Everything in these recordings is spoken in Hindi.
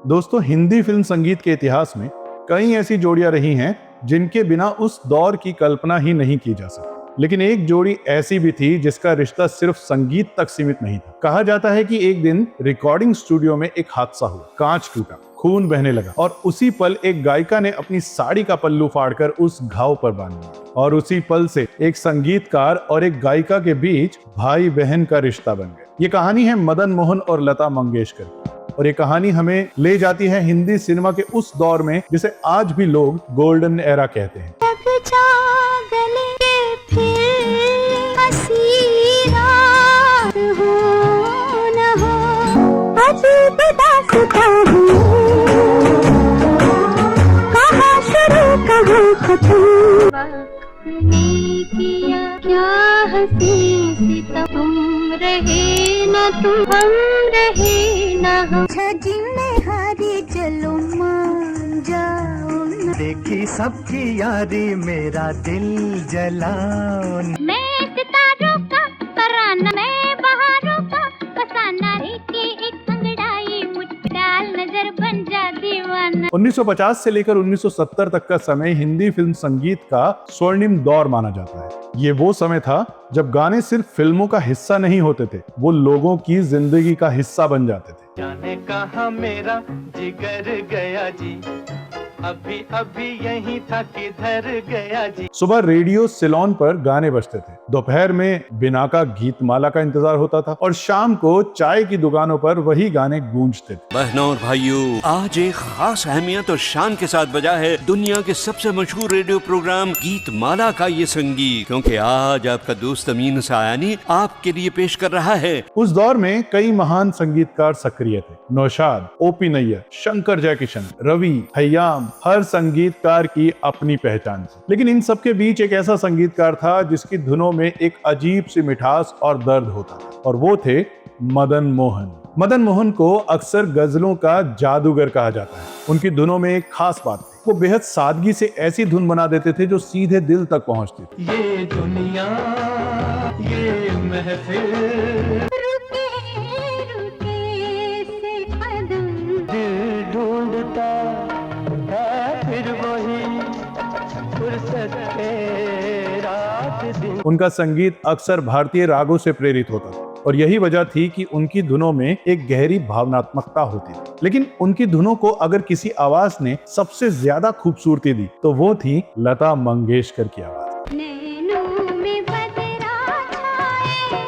दोस्तों, हिंदी फिल्म संगीत के इतिहास में कई ऐसी जोड़ियां रही हैं जिनके बिना उस दौर की कल्पना ही नहीं की जा सकती। लेकिन एक जोड़ी ऐसी भी थी जिसका रिश्ता सिर्फ संगीत तक सीमित नहीं था। कहा जाता है कि एक दिन रिकॉर्डिंग स्टूडियो में एक हादसा हुआ, कांच टूटा, खून बहने लगा और उसी पल एक गायिका ने अपनी साड़ी का पल्लू फाड़कर उस घाव पर बांध दिया और उसी पल से एक संगीतकार और एक गायिका के बीच भाई बहन का रिश्ता बन गया। ये कहानी है मदन मोहन और लता मंगेशकर की और ये कहानी हमें ले जाती है हिंदी सिनेमा के उस दौर में जिसे आज भी लोग गोल्डन एरा कहते हैं। क्या हंसी सितम, तुम रहे न तुम, हम रहे न हम। जिम्मेदारी चलो मान जाओ, देखी सबकी यारी मेरा दिल जलाओ। मैं सितारों का तराना, मैं बहारों का फसाना, लेके एक अंगड़ाई मुझ डाल नजर बन जा दीवाना। 1950 से लेकर 1970 तक का समय हिंदी फिल्म संगीत का स्वर्णिम दौर माना जाता है। ये वो समय था जब गाने सिर्फ फिल्मों का हिस्सा नहीं होते थे, वो लोगों की जिंदगी का हिस्सा बन जाते थे। जाने कहा मेरा जिगर गया जी, अभी अभी यही था किधर गया जी। सुबह रेडियो सिलोन पर गाने बजते थे, दोपहर में बिना का गीतमाला का इंतजार होता था और शाम को चाय की दुकानों पर वही गाने गूंजते थे। बहनों और भाइयों, आज एक खास अहमियत और शान के साथ बजा है दुनिया के सबसे मशहूर रेडियो प्रोग्राम गीतमाला का ये संगीत, क्योंकि आज आपका दोस्त अमीन सायानी आपके लिए पेश कर रहा है। उस दौर में कई महान संगीतकार सक्रिय थे। नौशाद, ओपी नैयर, शंकर जयकिशन, रवि, खयाम, हर संगीतकार की अपनी पहचान थी। लेकिन इन सबके बीच एक ऐसा संगीतकार था जिसकी धुनों में एक अजीब सी मिठास और दर्द होता था और वो थे मदन मोहन। मदन मोहन को अक्सर गजलों का जादूगर कहा जाता है। उनकी धुनों में एक खास बात थी, वो बेहद सादगी से ऐसी धुन बना देते थे जो सीधे दिल तक पहुंचती थी। ये दुनिया, ये महफिल, दिल ढूंढता है फिर वही फुर्सत के रात दिन। उनका संगीत अक्सर भारतीय रागों से प्रेरित होता था और यही वजह थी कि उनकी धुनों में एक गहरी भावनात्मकता होती थी। लेकिन उनकी धुनों को अगर किसी आवाज ने सबसे ज्यादा खूबसूरती दी तो वो थी लता मंगेशकर की आवाज। नैनों में बदरा छाए,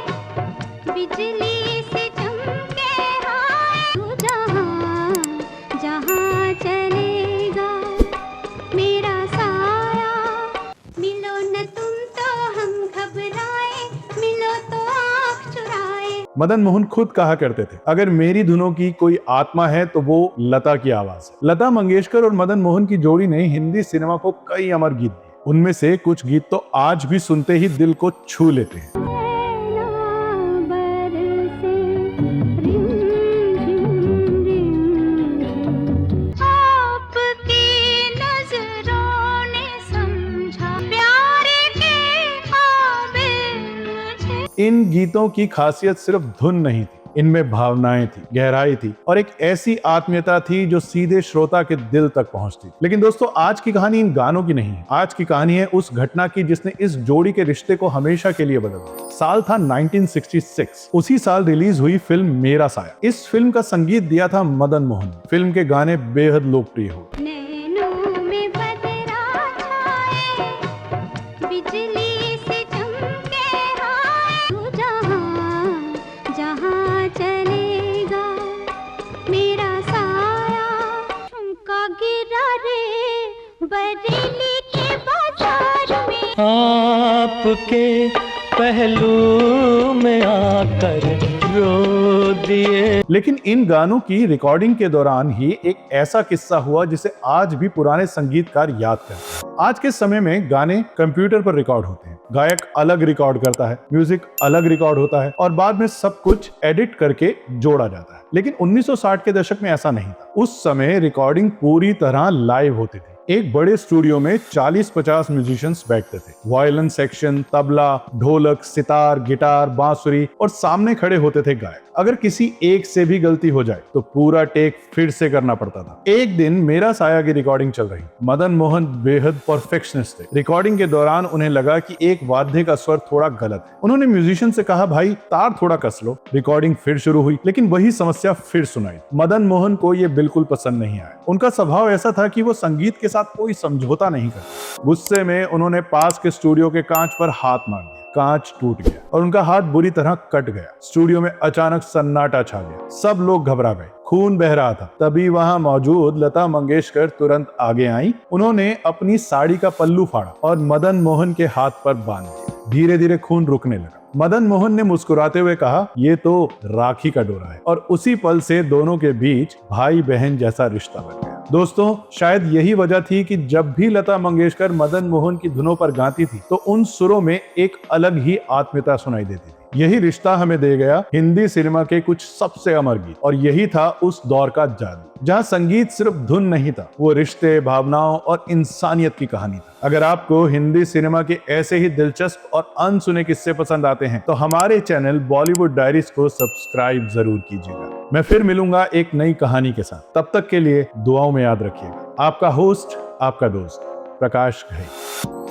बिजली से चमके हाय, तू जहाँ जहाँ चलेगा मेरा साया, मिलो न तुम तो हम घबराए, मिलो तो आँख चुराए। मदन मोहन खुद कहा करते थे, अगर मेरी धुनों की कोई आत्मा है तो वो लता की आवाज है। लता मंगेशकर और मदन मोहन की जोड़ी ने हिंदी सिनेमा को कई अमर गीत दिए। उनमें से कुछ गीत तो आज भी सुनते ही दिल को छू लेते हैं। इन गीतों की खासियत सिर्फ धुन नहीं थी, इनमें भावनाएं थी, गहराई थी और एक ऐसी आत्मीयता थी जो सीधे श्रोता के दिल तक पहुंचती। लेकिन दोस्तों, आज की कहानी इन गानों की नहीं है। आज की कहानी है उस घटना की जिसने इस जोड़ी के रिश्ते को हमेशा के लिए बदल दिया। साल था 1966। उसी साल रिलीज हुई फिल्म मेरा साया। इस फिल्म का संगीत दिया था मदन मोहन। फिल्म के गाने बेहद लोकप्रिय हुए। बरेली के बाजार में आपके पहलू में आकर रो दिए। लेकिन इन गानों की रिकॉर्डिंग के दौरान ही एक ऐसा किस्सा हुआ जिसे आज भी पुराने संगीतकार याद करते हैं। आज के समय में गाने कंप्यूटर पर रिकॉर्ड होते हैं, गायक अलग रिकॉर्ड करता है, म्यूजिक अलग रिकॉर्ड होता है और बाद में सब कुछ एडिट करके जोड़ा जाता है। लेकिन 1960 के दशक में ऐसा नहीं था। उस समय रिकॉर्डिंग पूरी तरह लाइव होती थी। एक बड़े स्टूडियो में 40-50 म्यूजिशियंस बैठते थे। वायलिन सेक्शन, तबला, ढोलक, सितार, गिटार, बांसुरी और सामने खड़े होते थे गायक। अगर किसी एक से भी गलती हो जाए तो पूरा टेक फिर से करना पड़ता था। एक दिन मेरा साया की रिकॉर्डिंग चल रही। मदन मोहन बेहद परफेक्शनिस्ट थे। रिकॉर्डिंग के दौरान उन्हें लगा कि एक वाद्य का स्वर थोड़ा गलत है। उन्होंने म्यूजिशियन से कहा, भाई तार थोड़ा कस लो। रिकॉर्डिंग फिर शुरू हुई, लेकिन वही समस्या फिर सुनाई। मदन मोहन को यह बिल्कुल पसंद नहीं आया। उनका स्वभाव ऐसा था कि वो संगीत के साथ कोई समझौता नहीं करते। गुस्से में उन्होंने पास के स्टूडियो के कांच पर हाथ मार दिया। कांच टूट गया और उनका हाथ बुरी तरह कट गया। स्टूडियो में अचानक सन्नाटा छा गया। सब लोग घबरा गए। खून बह रहा था। तभी वहां मौजूद लता मंगेशकर तुरंत आगे आई। उन्होंने अपनी साड़ी का पल्लू फाड़ा और मदन मोहन के हाथ पर बांध दिया। धीरे धीरे खून रुकने लगा। मदन मोहन ने मुस्कुराते हुए कहा, ये तो राखी का डोरा है। और उसी पल से दोनों के बीच भाई बहन जैसा रिश्ता बन गया। दोस्तों, शायद यही वजह थी कि जब भी लता मंगेशकर मदन मोहन की धुनों पर गाती थी तो उन सुरों में एक अलग ही आत्मीयता सुनाई देती थी। यही रिश्ता हमें दे गया हिंदी सिनेमा के कुछ सबसे अमर गीत। और यही था उस दौर का जादू, जहां संगीत सिर्फ धुन नहीं था, वो रिश्ते, भावनाओं और इंसानियत की कहानी था। अगर आपको हिंदी सिनेमा के ऐसे ही दिलचस्प और अनसुने किस्से पसंद आते हैं तो हमारे चैनल बॉलीवुड डायरीज को सब्सक्राइब जरूर कीजिएगा। मैं फिर मिलूंगा एक नई कहानी के साथ। तब तक के लिए दुआओं में याद रखिएगा। आपका होस्ट, आपका दोस्त प्रकाश घई।